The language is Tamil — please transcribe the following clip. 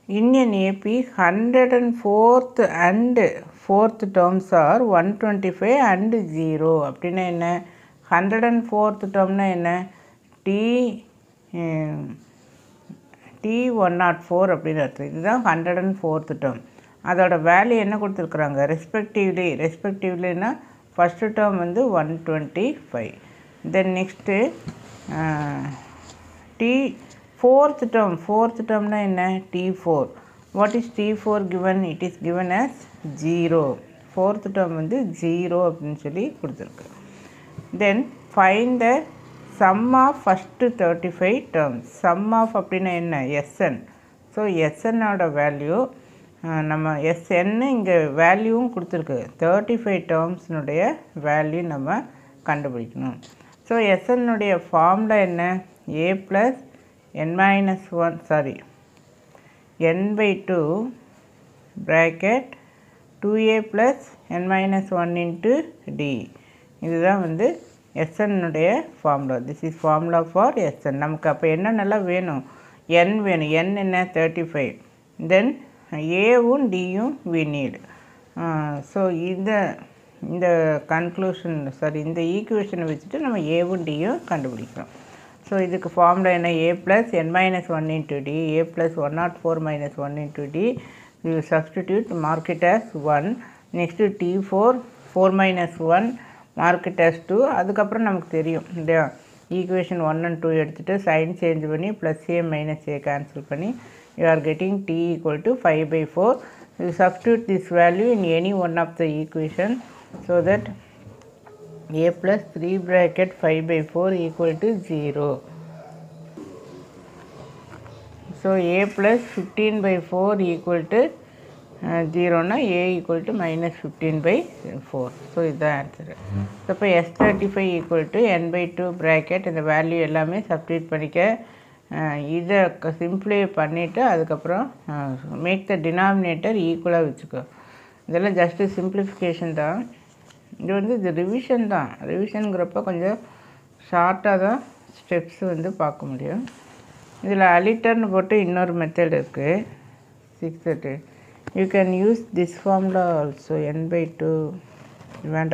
In an AP, 104th and 4th terms are 125 and 0. அப்படின்னா என்ன? 104th termனா என்ன? T104 அப்படின்னு அர்த்தம். இதுதான் 104th term. அதோட வேல்யூ என்ன கொடுத்துருக்குறாங்க? ரெஸ்பெக்டிவ்லினா ஃபஸ்ட்டு டேர்ம் வந்து 125. தென் நெக்ஸ்ட்டு fourth termனா என்ன? T4. What is T4 given? It is given as 0. Fourth term வந்து 0 அப்படின்னு சொல்லி கொடுத்துருக்கு. Then find the sum of first 35 terms. Sum of அப்படின்னா என்ன? Sn. ஸோ Snோட வேல்யூ நம்ம Sn இங்கே வேல்யூவும் கொடுத்துருக்கு. 35 டேர்ம்ஸ்னுடைய வேல்யூ நம்ம கண்டுபிடிக்கணும். ஸோ Snனுடைய ஃபார்முலா என்ன? A + n by 2 bracket 2a + n minus 1 into d. இதுதான் வந்து Snனுடைய formula. This is formula for Sn. நமக்கு அப்போ என்னென்னலாம் வேணும்? n வேணும். n என்ன? 35. தென் ஏவும் டியும் we need. ஸோ இந்த கன்க்ளூஷன் இந்த ஈக்குவேஷனை வச்சுட்டு நம்ம ஏவும் டியும் கண்டுபிடிக்கிறோம். ஸோ இதுக்கு ஃபார்முலா என்ன? A + n minus 1 into d, a + 104 minus 1 into d. We will substitute, mark it as 1. Next T4, 4 minus 1, mark it as 2. அதுக்கப்புறம் நமக்கு தெரியும் இல்லையா? ஈக்குவேஷன் 1 and 2 எடுத்துகிட்டு சைன் சேஞ்ச் பண்ணி +a - a கேன்சல் பண்ணி you are getting t equal to 5/4. You substitute this value in any one of the equation so that a + 3 bracket 5/4 equal to 0. So a + 15/4 equal to 0 na a equal to -15/4. So இதுதான் ஆன்சர். ஸோ இப்போ S35 equal to n/2 bracket இந்த வேல்யூ எல்லாமே சப்ஸ்டியூட் பண்ணிக்க. இதை சிம்ப்ளை பண்ணிவிட்டு அதுக்கப்புறம் மேக் த டினாமினேட்டர் ஈக்குவலாக வச்சுக்கோ. இதெல்லாம் ஜஸ்ட்டு சிம்பிளிஃபிகேஷன் தான். இது வந்து இது ரிவிஷன் தான். ரிவிஷனுங்கிறப்ப கொஞ்சம் ஷார்ட்டாக தான் ஸ்டெப்ஸ் வந்து பார்க்க முடியும். இதில் அலிட்டர்னு போட்டு இன்னொரு மெத்தட் இருக்குது. 6 you can use this formula also. n/2 வேண்டாம்.